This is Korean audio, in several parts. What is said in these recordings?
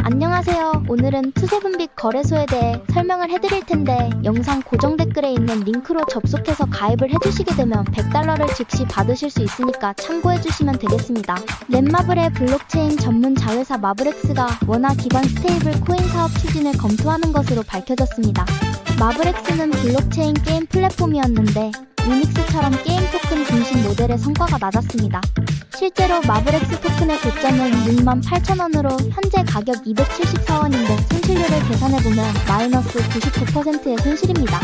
안녕하세요. 오늘은 투세분빛 거래소에 대해 설명을 해드릴 텐데 영상 고정 댓글에 있는 링크로 접속해서 가입을 해주시게 되면 $100를 즉시 받으실 수 있으니까 참고해주시면 되겠습니다. 넷마블의 블록체인 전문 자회사 마블엑스가 원화 기반 스테이블 코인 사업 추진을 검토하는 것으로 밝혀졌습니다. 마블엑스는 블록체인 게임 플랫폼이었는데 유닉스처럼 게임 토큰 중심 모델의 성과가 낮았습니다. 실제로 마블엑스 토큰의 고점은 68,000원으로 현재 가격 274원인데 손실률을 계산해보면 마이너스 99%의 손실입니다.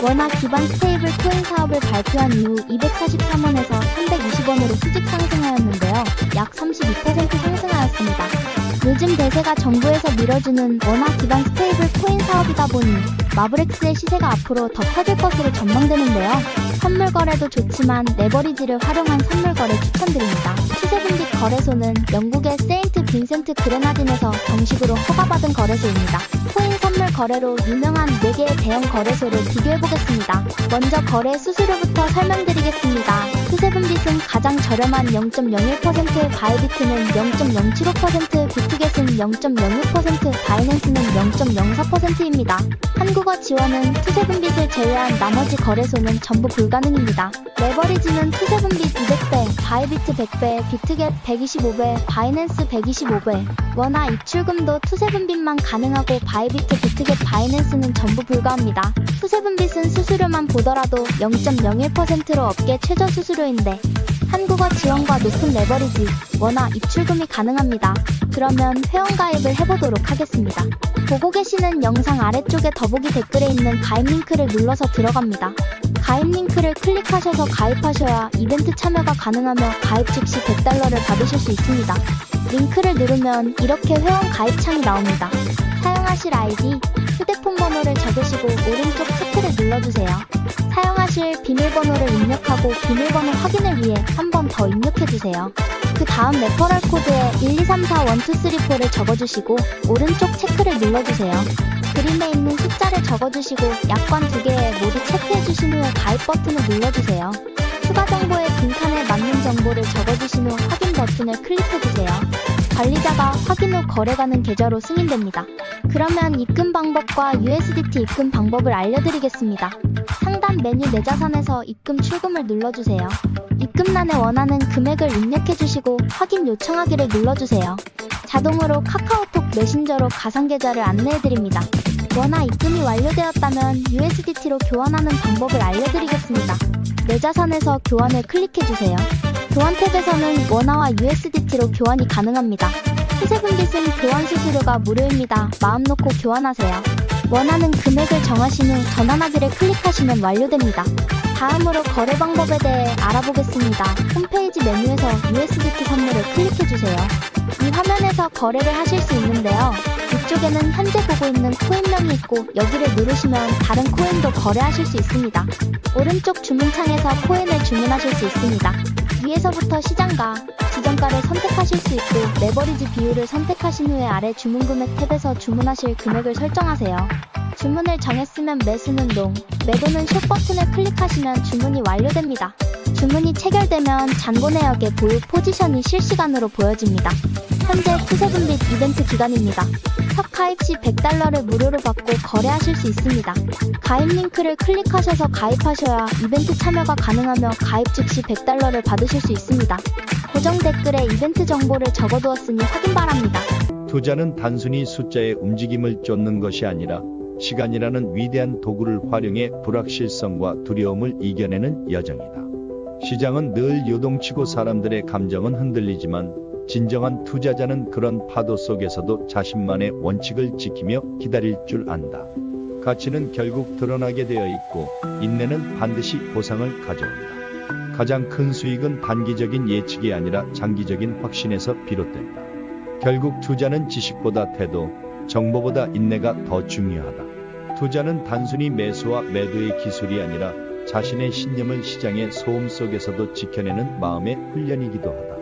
원화 기반 스테이블 코인 사업을 발표한 이후 243원에서 320원으로 수직 상승하였는데요. 약 32% 상승하였습니다. 요즘 대세가 정부에서 밀어주는 원화 기반 스테이블 코인 사업이다 보니 마블엑스의 시세가 앞으로 더 커질 것으로 전망되는데요. 선물 거래도 좋지만 레버리지를 활용한 선물 거래 추천드립니다. 투세분빛 거래소는 영국의 세인트 빈센트 그레나딘에서 정식으로 허가받은 거래소입니다. 코인 선물 거래로 유명한 4개의 대형 거래소를 비교해보겠습니다. 먼저 거래 수수료부터 설명드리겠습니다. 투세분빛은 가장 저렴한 0.01%, 바이비트는 0.075%, 비트겟은 0.06%, 바이낸스는 0.04%입니다. 한국어 지원은 투세분빛을 제외한 나머지 거래소는 전부 불가능입니다. 레버리지는 투세분빛 200배, 바이비트 100배, 비트겟 125배, 바이낸스 125배. 원화 입출금도 투세분빛만 가능하고 바이비트, 비트겟, 바이낸스는 전부 불가합니다. 투세분빛은 수수료만 보더라도 0.01%로 업계 최저 수수료인데 한국어 지원과 높은 레버리지, 원화 입출금이 가능합니다. 그러면 회원가입을 해보도록 하겠습니다. 보고 계시는 영상 아래쪽에 더보기 댓글에 있는 가입 링크를 눌러서 들어갑니다. 가입 링크를 클릭하셔서 가입하셔야 이벤트 참여가 가능하며 가입 즉시 $100를 받으실 수 있습니다. 링크를 누르면 이렇게 회원 가입 창이 나옵니다. 사용하실 아이디, 휴대폰 번호를 적으시고 오른쪽 체크를 눌러주세요. 사용하실 비밀번호를 입력하고 비밀번호 확인을 위해 한 번 더 입력해주세요. 그 다음 레퍼럴 코드에 123412344를 적어주시고 오른쪽 체크를 눌러주세요. 그림에 있는 숫자를 적어주시고 약관 2개에 모두 체크해주신 후에 가입 버튼을 눌러주세요. 추가 정보에 빈칸에 맞는 정보를 적어주신 후 확인 버튼을 클릭해주세요. 관리자가 확인 후 거래 가능 계좌로 승인됩니다. 그러면 입금 방법과 USDT 입금 방법을 알려드리겠습니다. 상단 메뉴 내 자산에서 입금 출금을 눌러주세요. 입금란에 원하는 금액을 입력해주시고 확인 요청하기를 눌러주세요. 자동으로 카카오톡 메신저로 가상계좌를 안내해드립니다. 원화 입금이 완료되었다면 USDT로 교환하는 방법을 알려드리겠습니다. 내 자산에서 교환을 클릭해주세요. 교환 탭에서는 원화와 USDT로 교환이 가능합니다. 투세분빛은 교환 수수료가 무료입니다. 마음 놓고 교환하세요. 원하는 금액을 정하신 후 전환하기를 클릭하시면 완료됩니다. 다음으로 거래 방법에 대해 알아보겠습니다. 홈페이지 메뉴에서 USDT 선물을 클릭해주세요. 이 화면에서 거래를 하실 수 있는데요. 위쪽에는 현재 보고 있는 코인명이 있고 여기를 누르시면 다른 코인도 거래하실 수 있습니다. 오른쪽 주문창에서 코인을 주문하실 수 있습니다. 위에서부터 시장가, 지정가를 선택하실 수 있고 레버리지 비율을 선택하신 후에 아래 주문금액 탭에서 주문하실 금액을 설정하세요. 주문을 정했으면 매수는 롱, 매도는 숏 버튼을 클릭하시면 주문이 완료됩니다. 주문이 체결되면 잔고 내역의 보유 포지션이 실시간으로 보여집니다. 현재 투세분빛 이벤트 기간입니다. 첫 가입 시 $100를 무료로 받고 거래하실 수 있습니다. 가입 링크를 클릭하셔서 가입하셔야 이벤트 참여가 가능하며 가입 즉시 $100를 받으실 수 있습니다. 고정 댓글에 이벤트 정보를 적어두었으니 확인 바랍니다. 투자는 단순히 숫자의 움직임을 쫓는 것이 아니라 시간이라는 위대한 도구를 활용해 불확실성과 두려움을 이겨내는 여정이다. 시장은 늘 요동치고 사람들의 감정은 흔들리지만 진정한 투자자는 그런 파도 속에서도 자신만의 원칙을 지키며 기다릴 줄 안다. 가치는 결국 드러나게 되어 있고 인내는 반드시 보상을 가져온다. 가장 큰 수익은 단기적인 예측이 아니라 장기적인 확신에서 비롯된다. 결국 투자는 지식보다 태도, 정보보다 인내가 더 중요하다. 투자는 단순히 매수와 매도의 기술이 아니라 자신의 신념을 시장의 소음 속에서도 지켜내는 마음의 훈련이기도 하다.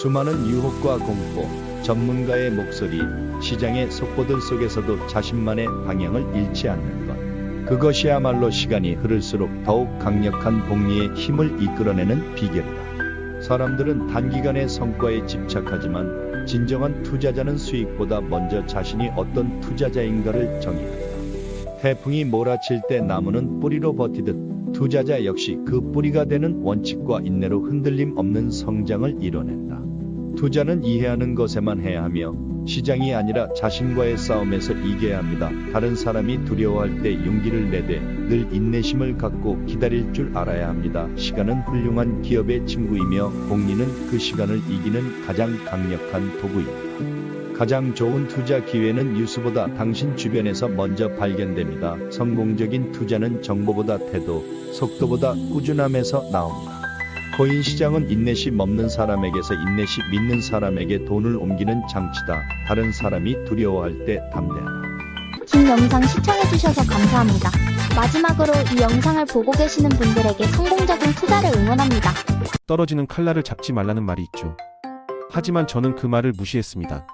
수많은 유혹과 공포, 전문가의 목소리, 시장의 속보들 속에서도 자신만의 방향을 잃지 않는 것. 그것이야말로 시간이 흐를수록 더욱 강력한 복리의 힘을 이끌어내는 비결이다. 사람들은 단기간의 성과에 집착하지만 진정한 투자자는 수익보다 먼저 자신이 어떤 투자자인가를 정의한다. 태풍이 몰아칠 때 나무는 뿌리로 버티듯 투자자 역시 그 뿌리가 되는 원칙과 인내로 흔들림 없는 성장을 이뤄낸다. 투자는 이해하는 것에만 해야 하며 시장이 아니라 자신과의 싸움에서 이겨야 합니다. 다른 사람이 두려워할 때 용기를 내되 늘 인내심을 갖고 기다릴 줄 알아야 합니다. 시간은 훌륭한 기업의 친구이며 복리는 그 시간을 이기는 가장 강력한 도구입니다. 가장 좋은 투자 기회는 뉴스보다 당신 주변에서 먼저 발견됩니다. 성공적인 투자는 정보보다 태도, 속도보다 꾸준함에서 나옵니다. 코인 시장은 인내심 없는 사람에게서 인내심 있는 사람에게 돈을 옮기는 장치다. 다른 사람이 두려워할 때 담대하라. 긴 영상 시청해주셔서 감사합니다. 마지막으로 이 영상을 보고 계시는 분들에게 성공적인 투자를 응원합니다. 떨어지는 칼날을 잡지 말라는 말이 있죠. 하지만 저는 그 말을 무시했습니다.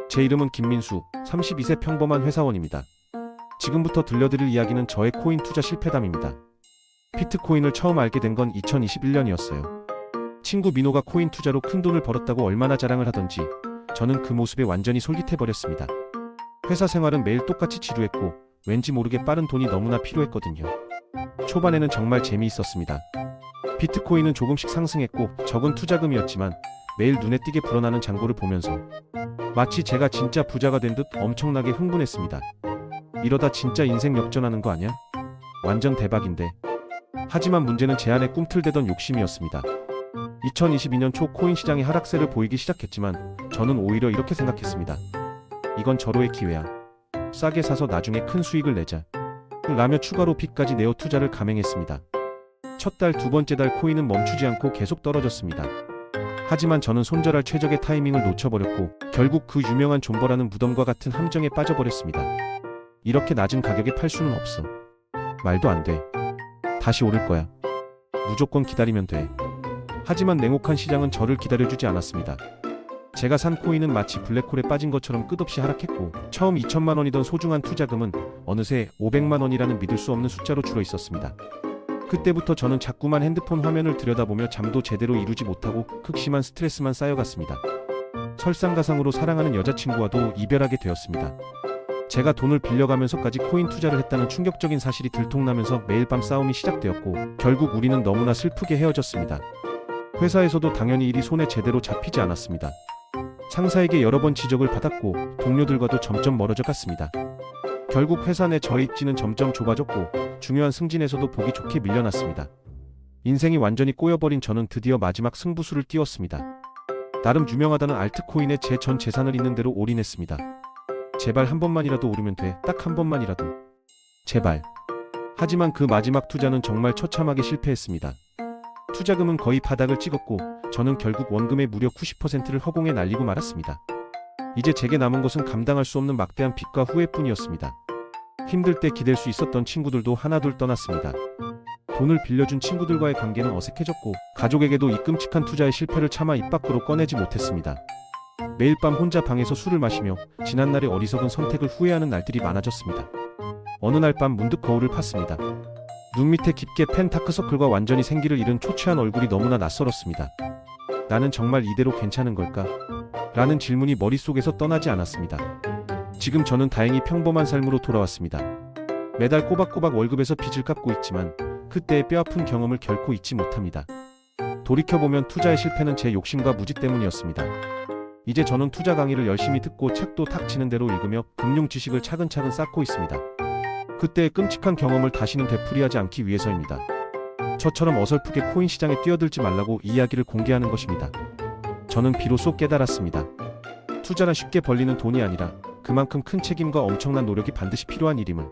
제 이름은 김민수, 32세 평범한 회사원입니다. 지금부터 들려드릴 이야기는 저의 코인 투자 실패담입니다. 비트코인을 처음 알게 된 건 2021년이었어요. 친구 민호가 코인 투자로 큰 돈을 벌었다고 얼마나 자랑을 하던지 저는 그 모습에 완전히 솔깃해버렸습니다. 회사 생활은 매일 똑같이 지루했고 왠지 모르게 빠른 돈이 너무나 필요했거든요. 초반에는 정말 재미있었습니다. 비트코인은 조금씩 상승했고 적은 투자금이었지만 매일 눈에 띄게 불어나는 잔고를 보면서 마치 제가 진짜 부자가 된 듯 엄청나게 흥분했습니다. 이러다 진짜 인생 역전하는 거 아냐? 완전 대박인데. 하지만 문제는 제 안에 꿈틀대던 욕심이었습니다. 2022년 초 코인 시장이 하락세를 보이기 시작했지만 저는 오히려 이렇게 생각했습니다. 이건 절호의 기회야. 싸게 사서 나중에 큰 수익을 내자. 라며 추가로 빚까지 내어 투자를 감행했습니다. 첫 달, 두 번째 달 코인은 멈추지 않고 계속 떨어졌습니다. 하지만 저는 손절할 최적의 타이밍을 놓쳐버렸고 결국 그 유명한 존버라는 무덤과 같은 함정에 빠져버렸습니다. 이렇게 낮은 가격에 팔 수는 없어. 말도 안 돼. 다시 오를 거야. 무조건 기다리면 돼. 하지만 냉혹한 시장은 저를 기다려주지 않았습니다. 제가 산 코인은 마치 블랙홀에 빠진 것처럼 끝없이 하락했고 처음 2천만 원이던 소중한 투자금은 어느새 500만 원이라는 믿을 수 없는 숫자로 줄어 있었습니다. 그때부터 저는 자꾸만 핸드폰 화면을 들여다보며 잠도 제대로 이루지 못하고 극심한 스트레스만 쌓여갔습니다. 설상가상으로 사랑하는 여자친구와도 이별하게 되었습니다. 제가 돈을 빌려가면서까지 코인 투자를 했다는 충격적인 사실이 들통나면서 매일 밤 싸움이 시작되었고 결국 우리는 너무나 슬프게 헤어졌습니다. 회사에서도 당연히 일이 손에 제대로 잡히지 않았습니다. 상사에게 여러 번 지적을 받았고 동료들과도 점점 멀어져 갔습니다. 결국 회사 내 저의 입지는 점점 좁아졌고 중요한 승진에서도 보기 좋게 밀려났습니다. 인생이 완전히 꼬여버린 저는 드디어 마지막 승부수를 띄웠습니다. 나름 유명하다는 알트코인에 제 전 재산을 있는 대로 올인했습니다. 제발 한 번만이라도 오르면 돼. 딱 한 번만이라도. 제발. 하지만 그 마지막 투자는 정말 처참하게 실패했습니다. 투자금은 거의 바닥을 찍었고 저는 결국 원금의 무려 90%를 허공에 날리고 말았습니다. 이제 제게 남은 것은 감당할 수 없는 막대한 빚과 후회뿐이었습니다. 힘들 때 기댈 수 있었던 친구들도 하나둘 떠났습니다. 돈을 빌려준 친구들과의 관계는 어색해졌고 가족에게도 이 끔찍한 투자의 실패를 차마 입 밖으로 꺼내지 못했습니다. 매일 밤 혼자 방에서 술을 마시며 지난날의 어리석은 선택을 후회하는 날들이 많아졌습니다. 어느 날 밤 문득 거울을 팠습니다. 눈 밑에 깊게 팬 다크서클과 완전히 생기를 잃은 초췌한 얼굴이 너무나 낯설었습니다. 나는 정말 이대로 괜찮은 걸까? 라는 질문이 머릿속에서 떠나지 않았습니다. 지금 저는 다행히 평범한 삶으로 돌아왔습니다. 매달 꼬박꼬박 월급에서 빚을 갚고 있지만 그때의 뼈아픈 경험을 결코 잊지 못합니다. 돌이켜보면 투자의 실패는 제 욕심과 무지 때문이었습니다. 이제 저는 투자 강의를 열심히 듣고 책도 탁치는 대로 읽으며 금융 지식을 차근차근 쌓고 있습니다. 그때의 끔찍한 경험을 다시는 되풀이하지 않기 위해서입니다. 저처럼 어설프게 코인 시장에 뛰어들지 말라고 이 이야기를 공개하는 것입니다. 저는 비로소 깨달았습니다. 투자란 쉽게 벌리는 돈이 아니라 그만큼 큰 책임과 엄청난 노력이 반드시 필요한 일임을.